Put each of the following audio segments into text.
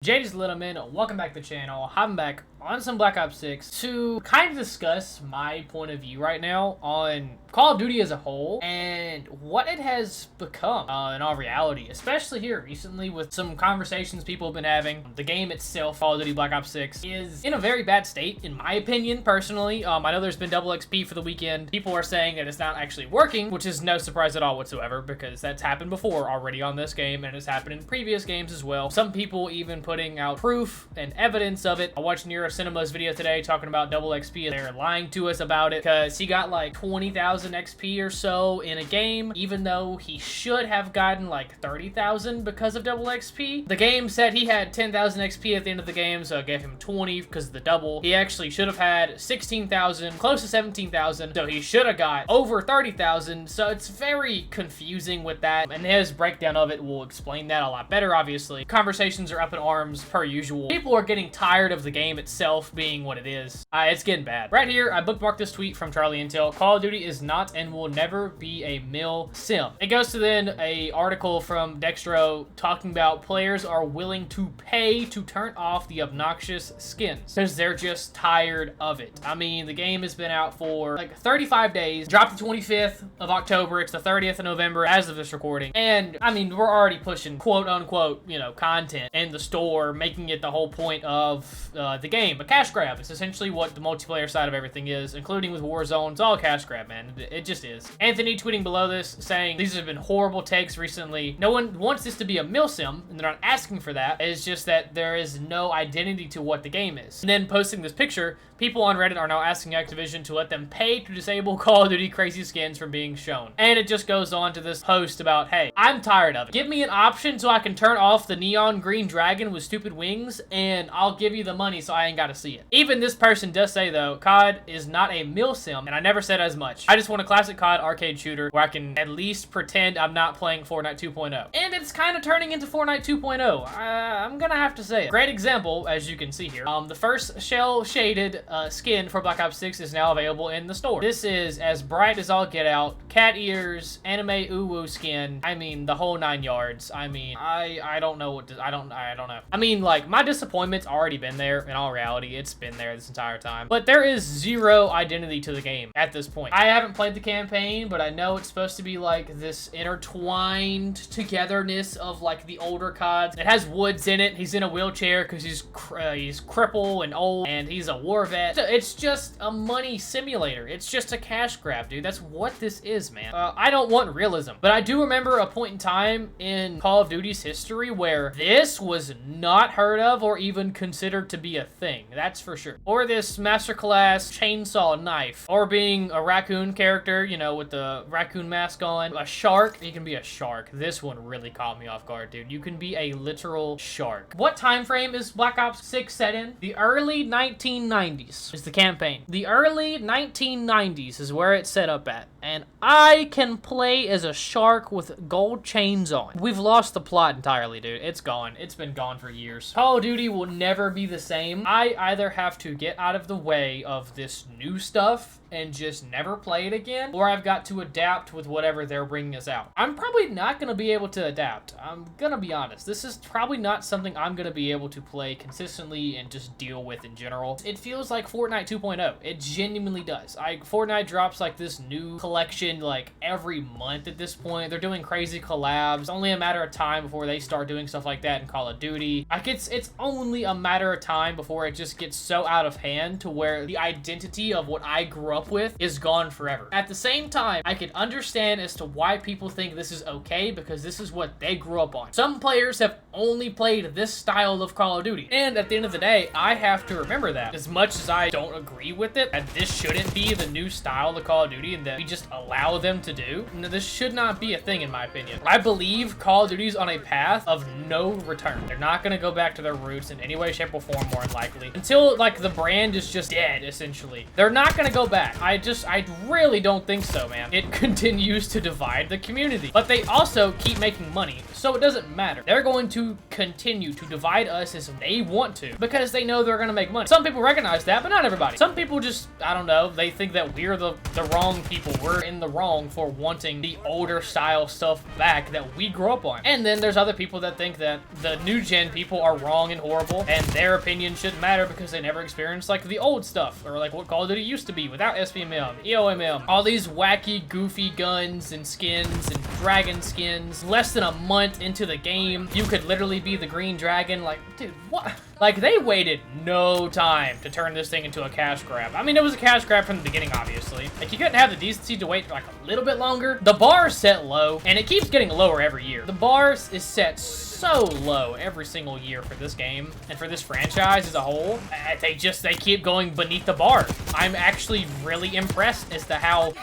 JD's Littleman, welcome back to the channel. I'm back on some Black Ops 6 to kind of discuss my point of view right now on Call of Duty as a whole and what it has become in all reality, especially here recently with some conversations people have been having. The game itself, Call of Duty Black Ops 6, is in a very bad state, in my opinion, personally. I know there's been double XP for the weekend. People are saying that it's not actually working, which is no surprise at all whatsoever because that's happened before already on this game and it's happened in previous games as well. Some people even putting out proof and evidence of it. I watched Nero Cinema's video today talking about double XP. They're lying to us about it because he got like 20,000 XP or so in a game, even though he should have gotten like 30,000 because of double XP. The game said he had 10,000 XP at the end of the game, so I gave him 20 because of the double. He actually should have had 16,000, close to 17,000, so he should have got over 30,000, so it's very confusing with that, and his breakdown of it will explain that a lot better, obviously. Conversations are up in arms per usual. People are getting tired of the game itself being what it is. It's getting bad. Right here, I bookmarked this tweet from Charlie Intel. Call of Duty is not and will never be a mill sim. It goes to then a article from Dextro talking about players are willing to pay to turn off the obnoxious skins because they're just tired of it. I mean, the game has been out for like 35 days. Dropped the 25th of October. It's the 30th of November as of this recording. And I mean, we're already pushing quote unquote, content in the store, making it the whole point of the game. A cash grab. It's essentially what the multiplayer side of everything is, including with Warzone. It's all a cash grab, man. It just is. Anthony tweeting below this saying, these have been horrible takes recently. No one wants this to be a mill sim, and they're not asking for that. It's just that there is no identity to what the game is. And then posting this picture, people on Reddit are now asking Activision to let them pay to disable Call of Duty crazy skins from being shown. And it just goes on to this post about, hey, I'm tired of it. Give me an option so I can turn off the neon green dragon with stupid wings, and I'll give you the money so I ain't gotta see it. Even this person does say, though, COD is not a mill sim, and I never said as much. I just want a classic COD arcade shooter where I can at least pretend I'm not playing Fortnite 2.0. And it's kind of turning into Fortnite 2.0. I'm gonna have to say it. Great example, as you can see here. The first shell-shaded skin for Black Ops 6 is now available in the store. This is as bright as all get out. Cat ears, anime uwu skin. I mean, the whole 9 yards. I mean, I don't know what to, I don't know. I mean, like, my disappointment's already been there. In all reality, it's been there this entire time. But there is zero identity to the game at this point. I haven't played the campaign, but I know it's supposed to be like this intertwined togetherness of like the older CODs. It has Woods in it. He's in a wheelchair because he's crippled and old, and he's a war vet. It's just a money simulator. It's just a cash grab, dude. That's what this is, man. I don't want realism, but I do remember a point in time in Call of Duty's history where this was not heard of or even considered to be a thing. That's for sure. Or this masterclass chainsaw knife, or being a raccoon character, with the raccoon mask on. A shark. You can be a shark. This one really caught me off guard, dude. You can be a literal shark. What time frame is Black Ops 6 set in? The early 1990s is the campaign. The early 1990s is where it's set up at. And I can play as a shark with gold chains on. We've lost the plot entirely, dude. It's gone. It's been gone for years. Call of Duty will never be the same. I either have to get out of the way of this new stuff and just never play it again, or I've got to adapt with whatever they're bringing us out. I'm probably not going to be able to adapt. I'm going to be honest. This is probably not something I'm going to be able to play consistently and just deal with in general. It feels like Fortnite 2.0. It genuinely does. Fortnite drops like this new collection like every month at this point. They're doing crazy collabs. It's only a matter of time before they start doing stuff like that in Call of Duty. Like it's only a matter of time before it just gets so out of hand to where the identity of what I grew up with is gone forever. At the same time, I can understand as to why people think this is okay because this is what they grew up on. Some players have only played this style of Call of Duty, and at the end of the day, I have to remember that. As much as I don't agree with it, that this shouldn't be the new style of Call of Duty and that we just allow them to do, this should not be a thing in my opinion. I believe Call of Duty's on a path of no return. They're not going to go back to their roots in any way, shape, or form, more than likely. Until, like, the brand is just dead, essentially. They're not going to go back. I really don't think so, man. It continues to divide the community. But they also keep making money, so it doesn't matter. They're going to to continue to divide us as they want to because they know they're gonna make money. Some people recognize that, but not everybody. Some people just, I don't know, they think that we're the wrong people. We're in the wrong for wanting the older style stuff back that we grew up on. And then there's other people that think that the new gen people are wrong and horrible and their opinion shouldn't matter because they never experienced like the old stuff or like what Call of Duty used to be without SPMM, EOMM, all these wacky, goofy guns and skins and dragon skins. Less than a month into the game, you could literally be the green dragon. Like, dude, what? Like, they waited no time to turn this thing into a cash grab. I mean, it was a cash grab from the beginning, obviously. Like, you couldn't have the decency to wait like a little bit longer. The bar is set low, and it keeps getting lower every year. The bar is set so low every single year for this game and for this franchise as a whole. They keep going beneath the bar. I'm actually really impressed as to how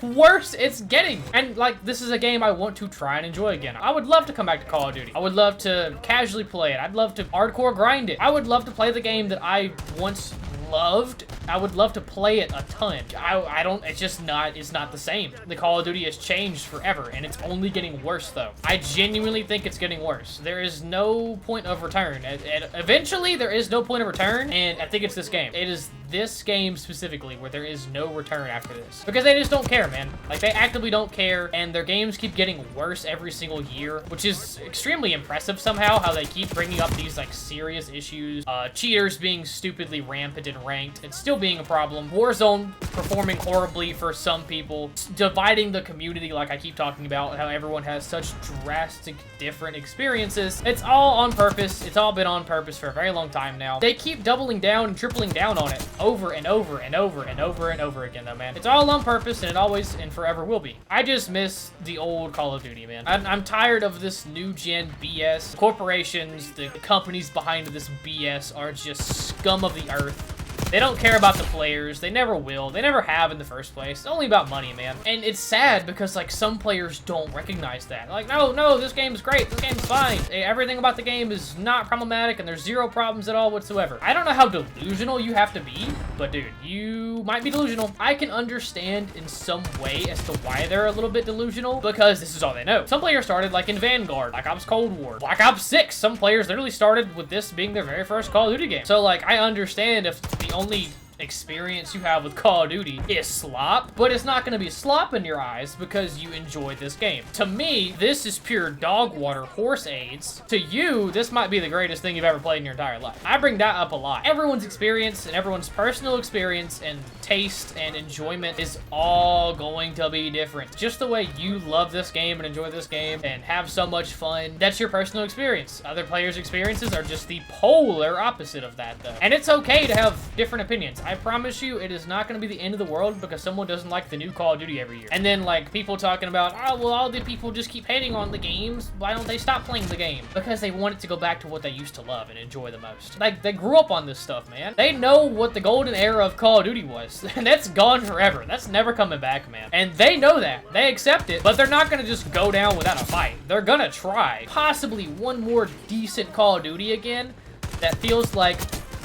worse it's getting. And like, this is a game I want to try and enjoy again. I would love to come back to Call of Duty. I would love to casually play it. I'd love to hardcore grind it. I would love to play the game that I once loved. I would love to play it a ton. It's not the same. The Call of Duty has changed forever, and it's only getting worse, though. I genuinely think it's getting worse. There is no point of return. Eventually, there is no point of return, and I think it's this game. It is this game specifically where there is no return after this. Because they just don't care, man. Like, they actively don't care, and their games keep getting worse every single year, which is extremely impressive somehow, how they keep bringing up these, like, serious issues. Cheaters being stupidly rampant in ranked. It's still being a problem. Warzone performing horribly for some people. Dividing the community like I keep talking about, how everyone has such drastic different experiences. It's all on purpose. It's all been on purpose for a very long time now. They keep doubling down and tripling down on it over and over and over and over and over again, though, man. It's all on purpose, and it always and forever will be. I just miss the old Call of Duty, man. I'm tired of this new gen BS. Corporations, the companies behind this BS are just scum of the earth. They don't care about the players. They never will. They never have in the first place. It's only about money, man. And it's sad because, like, some players don't recognize that. Like, no, this game's great. This game's fine. Everything about the game is not problematic, and there's zero problems at all whatsoever. I don't know how delusional you have to be, but, dude, you might be delusional. I can understand in some way as to why they're a little bit delusional, because this is all they know. Some players started, like, in Vanguard, Black Ops Cold War, Black Ops 6. Some players literally started with this being their very first Call of Duty game. So, like, I understand if the only experience you have with Call of Duty is slop, but it's not going to be slop in your eyes because you enjoyed this game. To me, this is pure dog water, horse aids. To you, this might be the greatest thing you've ever played in your entire life. I bring that up a lot. Everyone's experience and everyone's personal experience and taste and enjoyment is all going to be different. Just the way you love this game and enjoy this game and have so much fun, that's your personal experience. Other players' experiences are just the polar opposite of that, though. And it's okay to have different opinions. I promise you, it is not going to be the end of the world because someone doesn't like the new Call of Duty every year. And then, like, people talking about, oh, well, all the people just keep hating on the games. Why don't they stop playing the game? Because they want it to go back to what they used to love and enjoy the most. Like, they grew up on this stuff, man. They know what the golden era of Call of Duty was. And that's gone forever. That's never coming back, man. And they know that. They accept it, but they're not going to just go down without a fight. They're going to try. Possibly one more decent Call of Duty again that feels like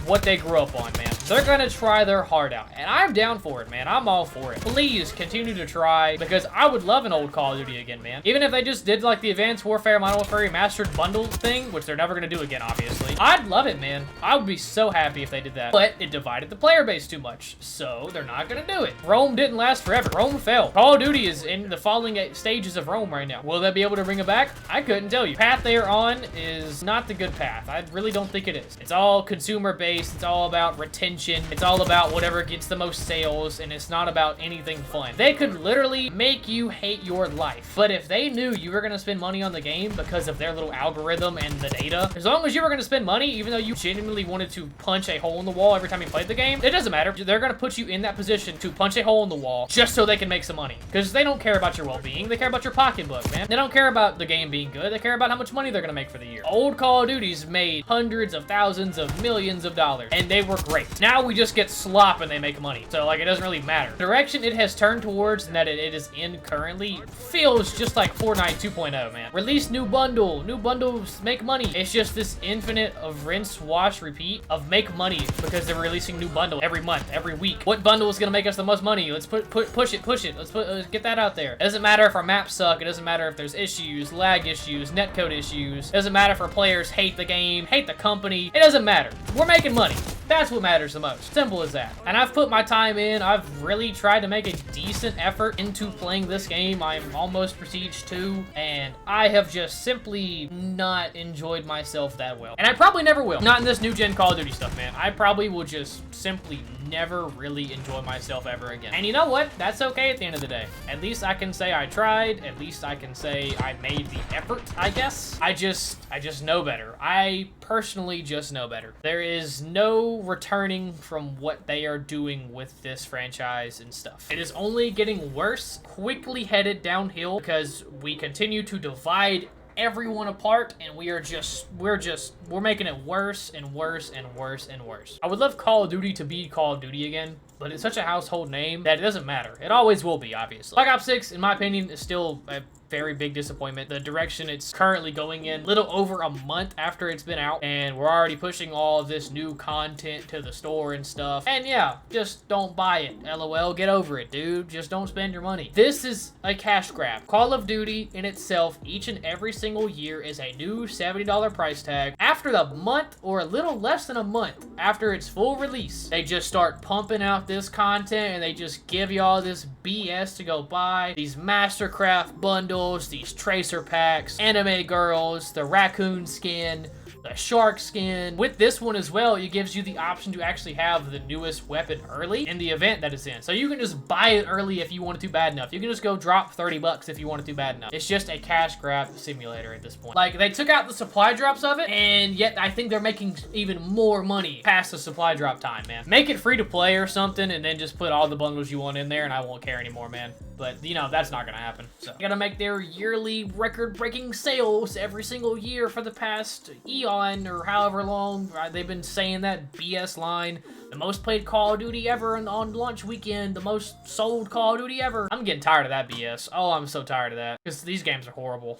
what they grew up on, man. They're gonna try their heart out, and I'm down for it, man. I'm all for it. Please continue to try, because I would love an old Call of Duty again, man. Even if they just did like the Advanced Warfare Modern Warfare Remastered bundle thing, which they're never gonna do again, obviously. I'd love it, man. I would be so happy if they did that. But it divided the player base too much, so they're not gonna do it. Rome didn't last forever. Rome fell. Call of Duty is in the falling stages of Rome right now. Will they be able to bring it back? I couldn't tell you. The path they are on is not the good path. I really don't think it is. It's all consumer based. It's all about retention. It's all about whatever gets the most sales, and it's not about anything fun. They could literally make you hate your life. But if they knew you were going to spend money on the game because of their little algorithm and the data, as long as you were going to spend money, even though you genuinely wanted to punch a hole in the wall every time you played the game, it doesn't matter. They're going to put you in that position to punch a hole in the wall just so they can make some money. Because they don't care about your well-being. They care about your pocketbook, man. They don't care about the game being good. They care about how much money they're going to make for the year. Old Call of Duty's made hundreds of thousands of millions of dollars, and they were great. Now, now we just get slop and they make money. So, like, it doesn't really matter. The direction it has turned towards and that it is in currently feels just like Fortnite 2.0, man. Release new bundle. New bundles make money. It's just this infinite of rinse, wash, repeat of make money because they're releasing new bundle every month, every week. What bundle is gonna make us the most money? Let's push it. Let's get that out there. It doesn't matter if our maps suck. It doesn't matter if there's issues, lag issues, netcode issues. It doesn't matter if our players hate the game, hate the company. It doesn't matter. We're making money. That's what matters the most. Simple as that. And I've put my time in. I've really tried to make a decent effort into playing this game. I'm almost Prestige 2, and I have just simply not enjoyed myself that well. And I probably never will. Not in this new gen Call of Duty stuff, man. I probably will just simply never really enjoy myself ever again. And you know what? That's okay at the end of the day. At least I can say I tried. At least I can say I made the effort, I guess. I just know better. I personally just know better. There is no returning from what they are doing with this franchise and stuff. It is only getting worse, quickly headed downhill because we continue to divide everyone apart, and we're making it worse and worse and worse and worse. I would love Call of Duty to be Call of Duty again, but it's such a household name that it doesn't matter. It always will be, obviously. Black Ops 6, in my opinion, is still a very big disappointment. The direction it's currently going in, little over a month after it's been out, and we're already pushing all of this new content to the store and stuff. And yeah, just don't buy it. LOL, get over it, dude. Just don't spend your money. This is a cash grab. Call of Duty in itself, each and every single year, is a new $70 price tag. After the month, or a little less than a month after its full release, they just start pumping out this content, and they just give you all this BS to go buy. These Mastercraft bundles, these tracer packs, anime girls, the raccoon skin, the shark skin. With this one as well, it gives you the option to actually have the newest weapon early in the event that it's in. So you can just buy it early if you want it to bad enough. You can just go drop 30 bucks if you want it to bad enough. It's just a cash grab simulator at this point. Like, they took out the supply drops of it, and yet I think they're making even more money past the supply drop time, man. Make it free to play or something, and then just put all the bundles you want in there, and I won't care anymore, man. But, you know, that's not gonna happen. So, gotta make their yearly record-breaking sales every single year for the past eon, or however long they've been saying that BS line. The most played Call of Duty ever on launch weekend. The most sold Call of Duty ever. I'm getting tired of that BS. Oh, I'm so tired of that. Because these games are horrible.